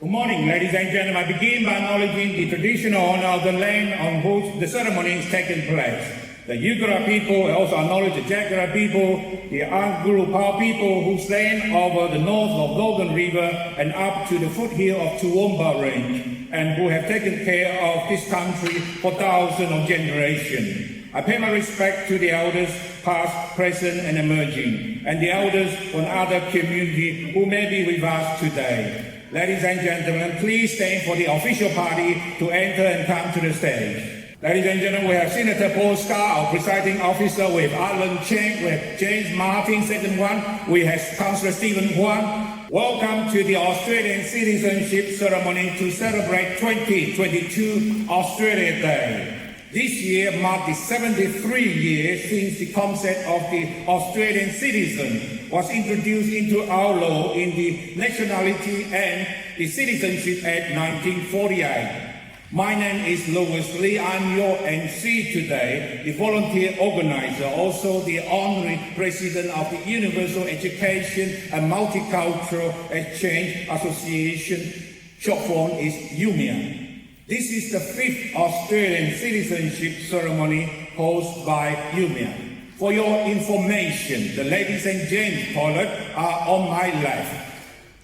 Good morning, ladies and gentlemen. I begin by acknowledging the traditional owner of the land on which the ceremony is taking place. The Yugara people, I also acknowledge the Jagara people, the Anguru Pao people who stand over the north of Logan River and up to the foothill of Toowoomba Range, and who have taken care of this country for thousands of generations. I pay my respect to the elders, past, present, and emerging, and the elders from other communities who may be with us today. Ladies and gentlemen, please stand for the official party to enter and come to the stage. Ladies and gentlemen, we have Senator Paul Scarr, our presiding officer. We have Alan Cheng, we have James Martin, second one. We have Councillor Stephen Huang. Welcome to the Australian Citizenship ceremony to celebrate 2022 Australia Day. This year marked the 73 years since the concept of the Australian citizen was introduced into our law in the Nationality and the Citizenship Act 1948. My name is Lee. I'm your MC today, the volunteer organizer, also the honorary president of the Universal Education and Multicultural Exchange Association. Short form is UEMEA. This is the 5th Australian citizenship ceremony hosted by UEMEA. For your information, the ladies and gents toilets are on my left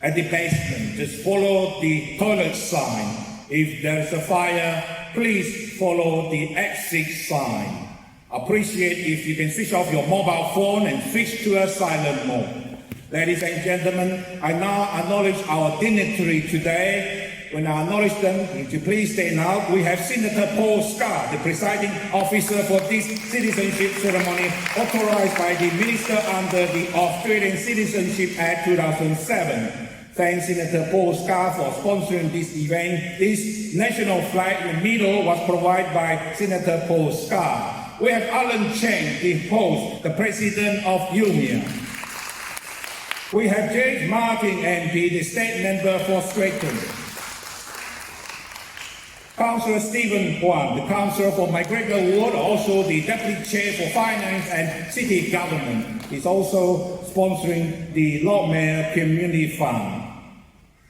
at the basement. Just follow the toilet sign. If there's a fire, please follow the exit sign. Appreciate if you can switch off your mobile phone and switch to a silent mode. Ladies and gentlemen, I now acknowledge our dignitary today. When I acknowledge them, would you please stand up? We have Senator Paul Scarr, the presiding officer for this citizenship ceremony, authorized by the Minister under the Australian Citizenship Act 2007. Thanks, Senator Paul Scarr, for sponsoring this event. This national flag in the middle was provided by Senator Paul Scarr. We have Alan Cheng, the host, the president of UEMEA. We have James Martin, MP, the state member for Strathern. Councillor Stephen Huang, the councillor for McGregor Ward, also the deputy chair for finance and city government. He's also sponsoring the Lord Mayor Community Fund.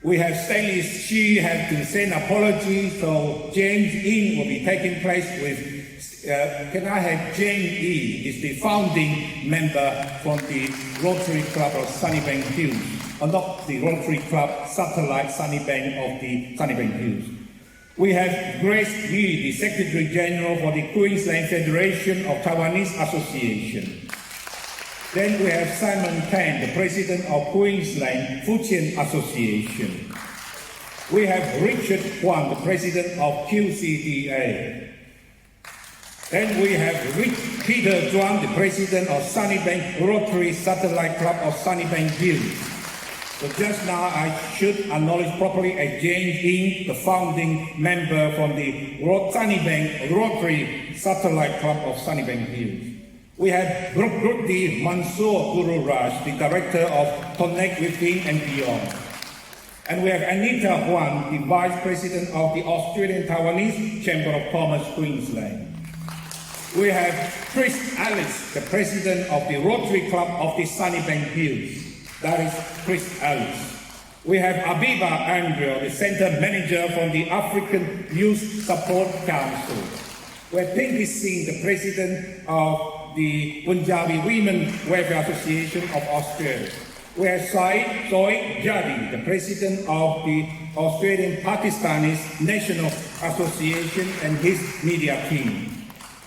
We have Stanley Shi have to send apologies, so James In will be taking place with, can I have James E, is the founding member from the Rotary Club of Sunnybank Hills, or not the Rotary Club, satellite Sunnybank of the Sunnybank Hills. We have Grace Yi, the Secretary General for the Queensland Federation of Taiwanese Association. Then we have Simon Tan, the President of Queensland Fujian Association. We have Richard Huang, the President of QCDA. Then we have Peter Zhuang, the President of Sunnybank Rotary Satellite Club of Sunnybank Hills. So just now I should acknowledge properly as James In, the founding member from the Sunnybank Rotary Satellite Club of Sunnybank Hills. We have Gurupdi Mansoor Guru Raj, the director of Connect Within and Beyond. And we have Anita Huang, the vice president of the Australian Taiwanese Chamber of Commerce, Queensland. We have Chris Ellis, the president of the Rotary Club of the Sunnybank Hills. That is Chris Ellis. We have Abiba Andrew, the Centre Manager from the African Youth Support Council. We have Pinky Singh, the President of the Punjabi Women Welfare Association of Australia. We have Saeed Jadi, the President of the Australian Pakistanis National Association and his media team.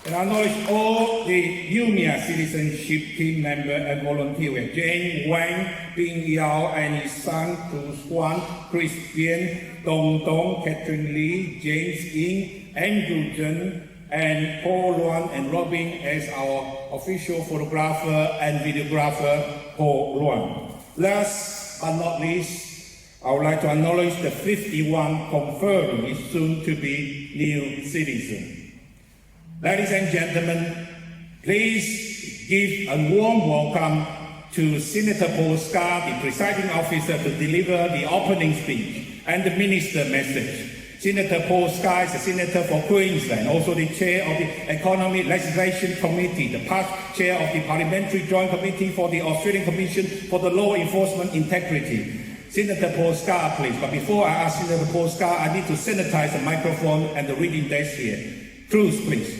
And I acknowledge all the UEMEA citizenship team members and volunteers. We have Jane Wang, Bing Yao and his son, Cruz Huan, Christian, Dong Dong, Catherine Lee, James In, Andrew Zhen, and Paul Luan and Robin as our official photographer and videographer, Paul Luan. Last but not least, I would like to acknowledge the 51 confirmed soon to be new citizens. Ladies and gentlemen, please give a warm welcome to Senator Paul Scarr, the presiding officer, to deliver the opening speech and the minister message. Senator Paul Scarr is a senator for Queensland, also the chair of the Economic Legislation Committee, the past chair of the Parliamentary Joint Committee for the Australian Commission for the Law Enforcement Integrity. Senator Paul Scarr, please. But before I ask Senator Paul Scarr, I need to sanitize the microphone and the reading desk here. Cruz, please.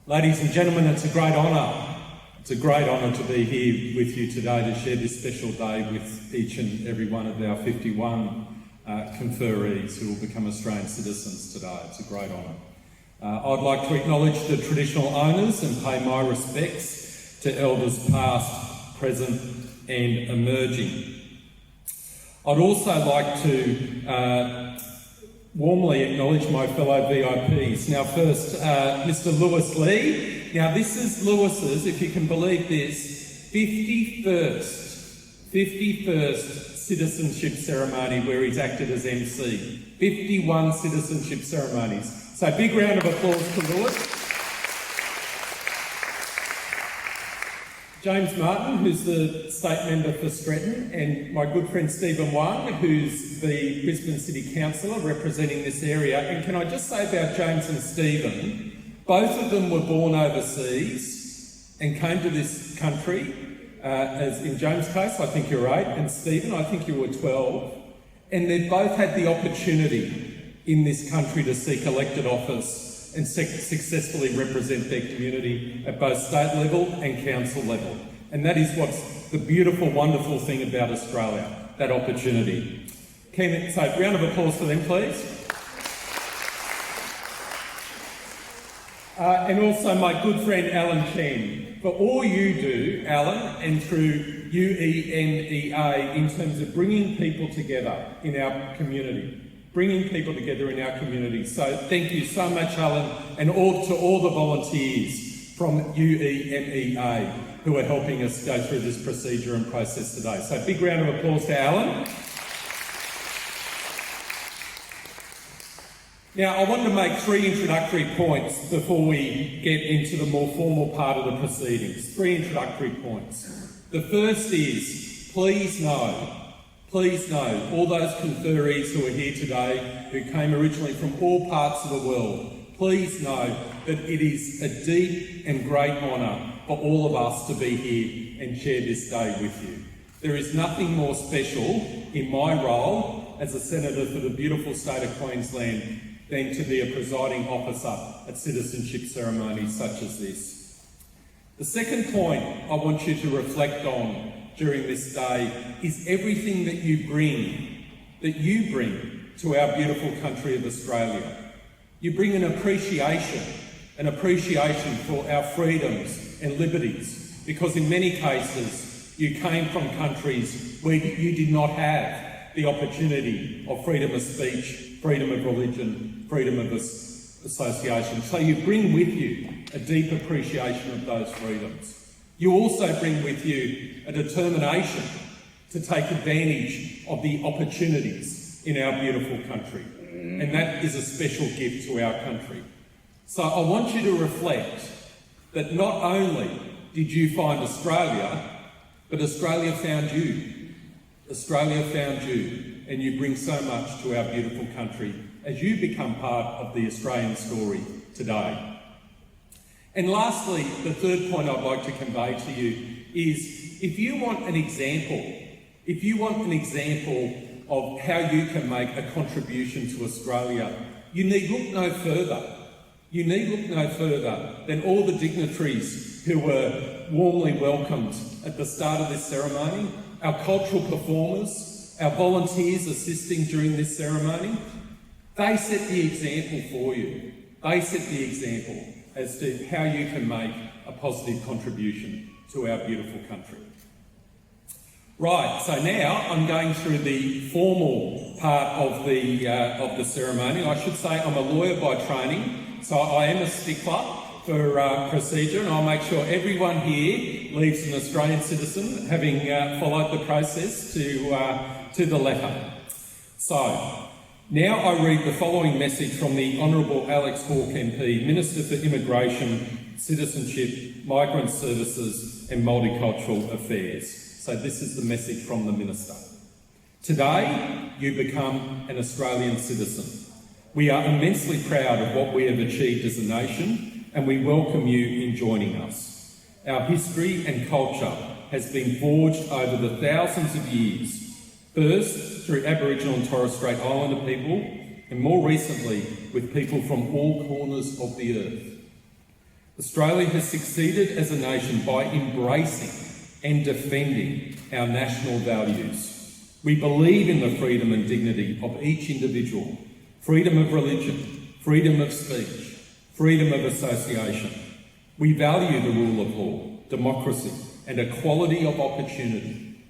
Ladies and gentlemen, it's a great honour. It's a great honour to be here with you today to share this special day with each and every one of our 51 conferees who will become Australian citizens today. It's a great honour. I'd like to acknowledge the traditional owners and pay my respects to elders past, present and emerging. I'd also like to warmly acknowledge my fellow VIPs. Now first, Mr Lewis Lee. Now this is Lewis's, if you can believe this, 51st citizenship ceremony where he's acted as MC. 51 citizenship ceremonies. So big round of applause to Lewis. James Martin, who's the state member for Stretton, and my good friend Stephen Wang, who's the Brisbane City Councillor representing this area. And can I just say about James and Stephen, both of them were born overseas and came to this country, as in James' case, I think you're 8, and Stephen, I think you were 12, and they've both had the opportunity in this country to seek elected office and successfully represent their community at both state level and council level. And that is what's the beautiful, wonderful thing about Australia, that opportunity. So, round of applause for them, please. And also my good friend Alan Chen, for all you do, Alan, and through UEMEA in terms of bringing people together in our community. So thank you so much, Alan, and to all the volunteers from UEMEA who are helping us go through this procedure and process today. So big round of applause to Alan. Now, I wanted to make 3 introductory points before we get into the more formal part of the proceedings. 3 introductory points. The first is, please know, all those conferees who are here today, who came originally from all parts of the world, please know that it is a deep and great honour for all of us to be here and share this day with you. There is nothing more special in my role as a Senator for the beautiful state of Queensland than to be a presiding officer at citizenship ceremonies such as this. The second point I want you to reflect on during this day is everything that you bring to our beautiful country of Australia. You bring an appreciation for our freedoms and liberties, because in many cases you came from countries where you did not have the opportunity of freedom of speech, freedom of religion, freedom of association. So you bring with you a deep appreciation of those freedoms. You also bring with you a determination to take advantage of the opportunities in our beautiful country. And that is a special gift to our country. So I want you to reflect that not only did you find Australia, but Australia found you. Australia found you, and you bring so much to our beautiful country as you become part of the Australian story today. And lastly, the third point I'd like to convey to you is, if you want an example of how you can make a contribution to Australia, you need look no further. Than all the dignitaries who were warmly welcomed at the start of this ceremony, our cultural performers, our volunteers assisting during this ceremony. They set the example for you. They set the example as to how you can make a positive contribution to our beautiful country. Right, so now I'm going through the formal part of the ceremony. I should say I'm a lawyer by training, so I am a stickler for procedure, and I'll make sure everyone here leaves an Australian citizen, having followed the process to the letter. So, now I read the following message from the Honourable Alex Hawke MP, Minister for Immigration, Citizenship, Migrant Services and Multicultural Affairs. So this is the message from the Minister. Today, you become an Australian citizen. We are immensely proud of what we have achieved as a nation, and we welcome you in joining us. Our history and culture has been forged over the thousands of years, first through Aboriginal and Torres Strait Islander people, and more recently with people from all corners of the earth. Australia has succeeded as a nation by embracing and defending our national values. We believe in the freedom and dignity of each individual, freedom of religion, freedom of speech, freedom of association. We value the rule of law, democracy, and equality of opportunity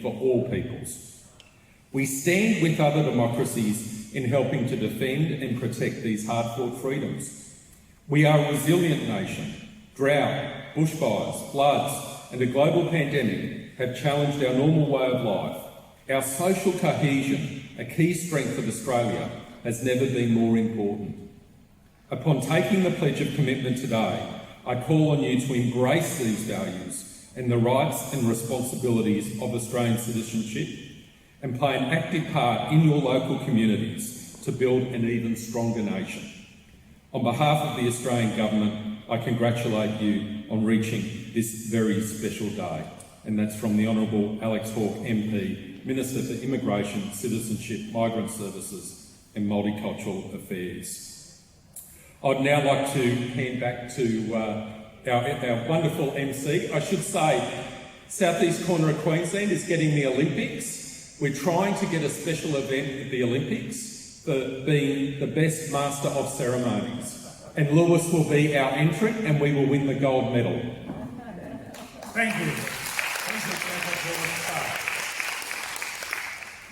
for all peoples. We stand with other democracies in helping to defend and protect these hard-fought freedoms. We are a resilient nation. Drought, bushfires, floods, and a global pandemic have challenged our normal way of life. Our social cohesion, a key strength of Australia, has never been more important. Upon taking the pledge of commitment today, I call on you to embrace these values and the rights and responsibilities of Australian citizenship and play an active part in your local communities to build an even stronger nation. On behalf of the Australian Government, I congratulate you on reaching this very special day. And that's from the Honourable Alex Hawke MP, Minister for Immigration, Citizenship, Migrant Services and Multicultural Affairs. I'd now like to hand back to our wonderful MC. I should say, southeast corner of Queensland is getting the Olympics. We're trying to get a special event at the Olympics for being the best master of ceremonies. And Lewis will be our entrant and we will win the gold medal. Thank you.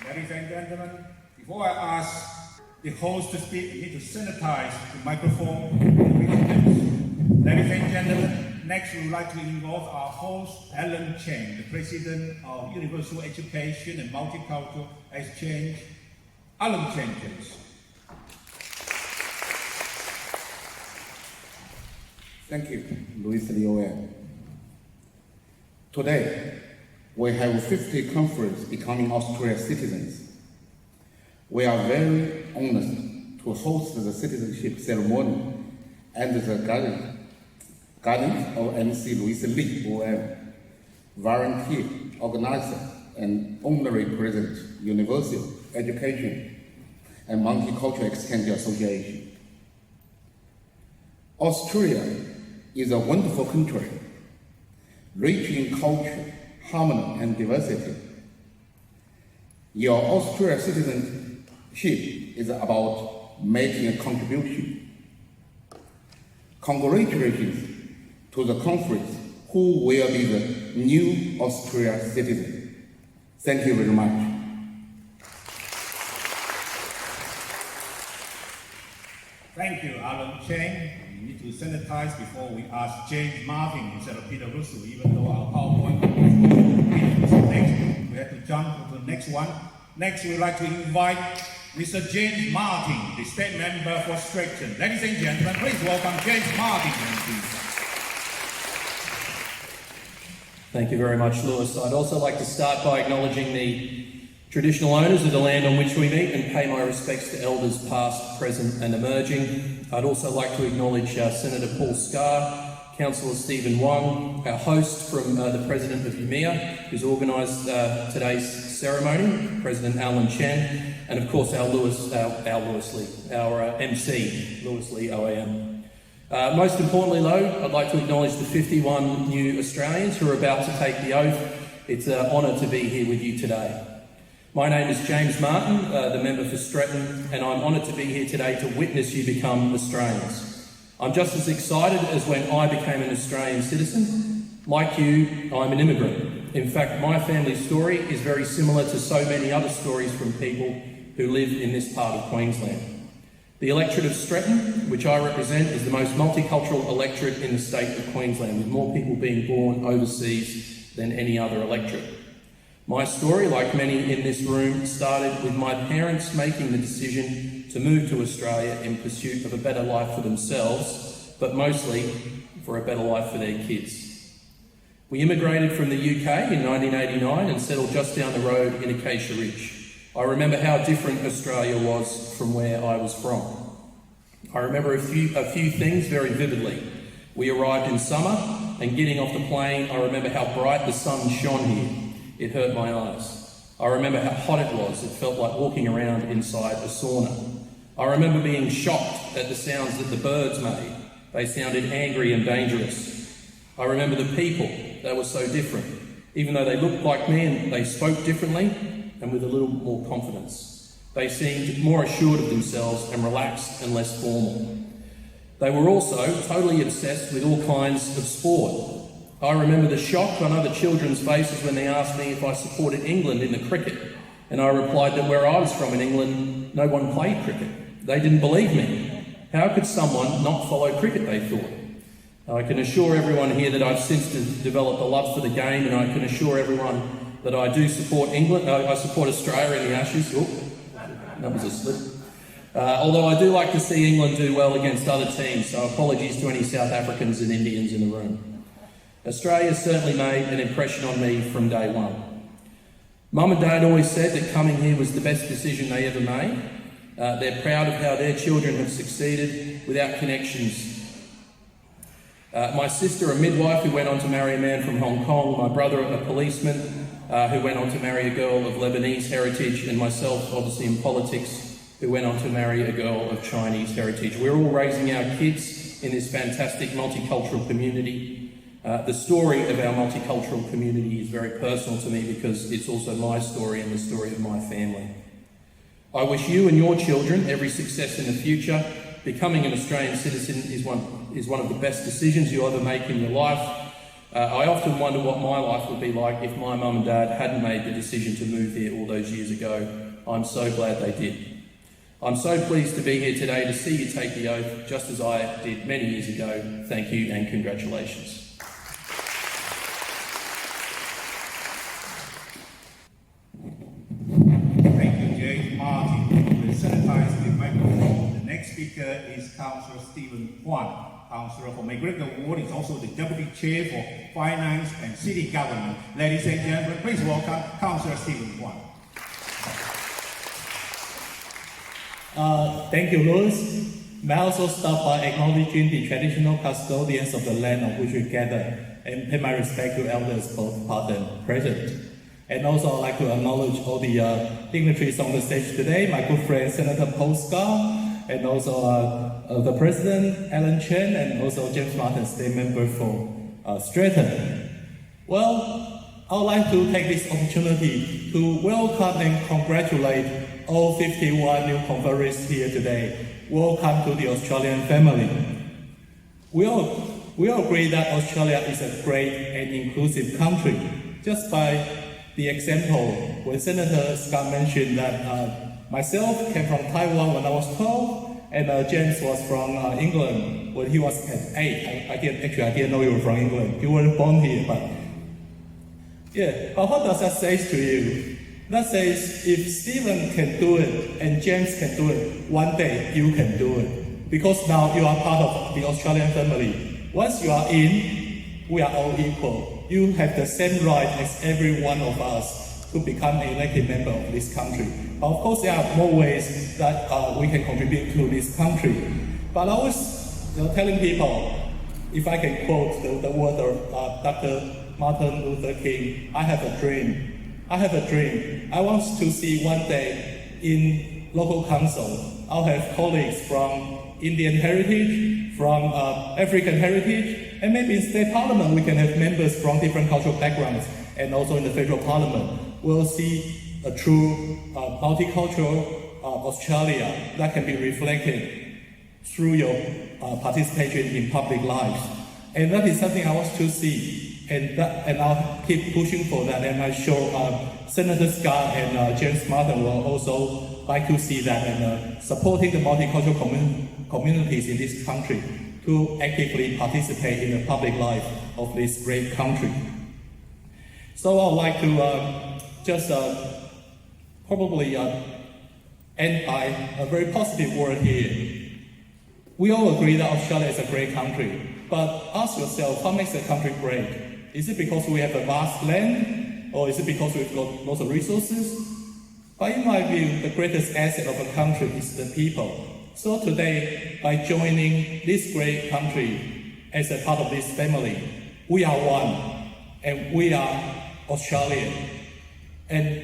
Ladies and gentlemen, before I ask the host to speak, we need to sanitize the microphone. Ladies and gentlemen, next we would like to involve our host, Alan Chen, the President of Universal Education and Multicultural Exchange. Alan Chen, please. Thank you, Lee OAM. Today, we have 50 countries becoming Australian citizens. We are very honored to host the citizenship ceremony and the guidance of MC Lee OAM, volunteer, organizer, and honorary president, Universal Education and Multicultural Exchange Association. Australia is a wonderful country, rich in culture, harmony, and diversity. Your Australian citizenship is about making a contribution. Congratulations to the countries who will be the new Australian citizens. Thank you very much. Thank you, Alan Chen. We need to sanitize before we ask James Martin instead of Peter Russell, even though our PowerPoint is next. We have to jump to the next one. Next, we'd like to invite Mr. James Martin, the State Member for Stretton. Ladies and gentlemen, please welcome James Martin. Thank you very much, Lewis. I'd also like to start by acknowledging the traditional owners of the land on which we meet and pay my respects to elders past, present and emerging. I'd also like to acknowledge Senator Paul Scarr, Councillor Stephen Wong, our host from the President of UEMEA, who's organised today's ceremony, President Alan Chen, and of course our MC, Lewis Lee OAM. Most importantly though, I'd like to acknowledge the 51 new Australians who are about to take the oath. It's an honour to be here with you today. My name is James Martin, the member for Stretton, and I'm honoured to be here today to witness you become Australians. I'm just as excited as when I became an Australian citizen. Like you, I'm an immigrant. In fact, my family story is very similar to so many other stories from people who live in this part of Queensland. The electorate of Stretton, which I represent, is the most multicultural electorate in the state of Queensland, with more people being born overseas than any other electorate. My story, like many in this room, started with my parents making the decision to move to Australia in pursuit of a better life for themselves, but mostly for a better life for their kids. We immigrated from the UK in 1989 and settled just down the road in Acacia Ridge. I remember how different Australia was from where I was from. I remember a few things very vividly. We arrived in summer, and getting off the plane, I remember how bright the sun shone here. It hurt my eyes. I remember how hot it was. It felt like walking around inside a sauna. I remember being shocked at the sounds that the birds made. They sounded angry and dangerous. I remember the people. They were so different. Even though they looked like me and they spoke differently and with a little more confidence. They seemed more assured of themselves and relaxed and less formal. They were also totally obsessed with all kinds of sport. I remember the shock on other children's faces when they asked me if I supported England in the cricket, and I replied that where I was from in England, no one played cricket. They didn't believe me. How could someone not follow cricket, they thought? I can assure everyone here that I've since developed a love for the game, and I can assure everyone that I do support England. I support Australia in the Ashes. Oh, that was a slip. Although I do like to see England do well against other teams, so apologies to any South Africans and Indians in the room. Australia certainly made an impression on me from day one. Mum and Dad always said that coming here was the best decision they ever made. They're proud of how their children have succeeded without connections. My sister, a midwife who went on to marry a man from Hong Kong, my brother, a policeman who went on to marry a girl of Lebanese heritage, and myself, obviously in politics, who went on to marry a girl of Chinese heritage. We're all raising our kids in this fantastic multicultural community. The story of our multicultural community is very personal to me because it's also my story and the story of my family. I wish you and your children every success in the future. Becoming an Australian citizen is one of the best decisions you'll ever make in your life. I often wonder what my life would be like if my mum and dad hadn't made the decision to move here all those years ago. I'm so glad they did. I'm so pleased to be here today to see you take the oath, just as I did many years ago. Thank you and congratulations. Thank you, Jay. Martin. We'll sanitize the microphone. The next speaker is Councillor Stephen Kwan. Councillor for McGregor Ward is also the Deputy Chair for Finance and City Government. Ladies and gentlemen, please welcome Councillor Stephen Kwan. Thank you, Louis. May I also start by acknowledging the traditional custodians of the land on which we gather and pay my respect to elders both past and present. And also I'd like to acknowledge all the dignitaries on the stage today, my good friend Senator Paul Scarr, and also the President, Alan Chen, and also James Martin, State Member for Stratton. Well, I would like to take this opportunity to welcome and congratulate all 51 new conferees here today. Welcome to the Australian family. We all agree that Australia is a great and inclusive country. Just by the example, when Senator Scarr mentioned that myself came from Taiwan when I was 12, and James was from England when he was at 8. I didn't know you were from England. You weren't born here, but yeah. But what does that say to you? That says if Stephen can do it and James can do it, one day you can do it. Because now you are part of the Australian family. Once you are in, we are all equal. You have the same right as every one of us to become an elected member of this country. Of course, there are more ways that we can contribute to this country. But I was telling people, if I can quote the word of Dr. Martin Luther King, I have a dream. I have a dream. I want to see one day in local council, I'll have colleagues from Indian heritage, from African heritage, and maybe in state parliament we can have members from different cultural backgrounds, and also in the federal parliament. We'll see a true multicultural Australia that can be reflected through your participation in public life. And that is something I want to see. And I'll keep pushing for that, and I'm sure Senator Scarr and James Martin will also like to see that, and supporting the multicultural communities in this country to actively participate in the public life of this great country. So I'd like to just probably end by a very positive word here. We all agree that Australia is a great country, but ask yourself, what makes a country great? Is it because we have a vast land? Or is it because we've got lots of resources? But in my view, the greatest asset of a country is the people. So today, by joining this great country as a part of this family, we are one, and we are Australian. And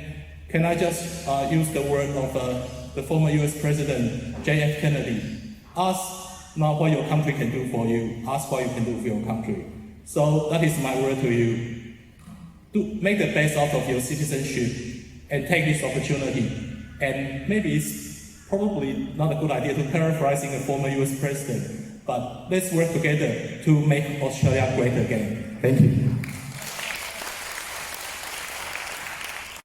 can I just use the word of the former US President, J.F. Kennedy? Ask not what your country can do for you, ask what you can do for your country. So that is my word to you. To make the best out of your citizenship and take this opportunity. And maybe it's probably not a good idea to paraphrasing a former US president, but let's work together to make Australia great again. Thank you.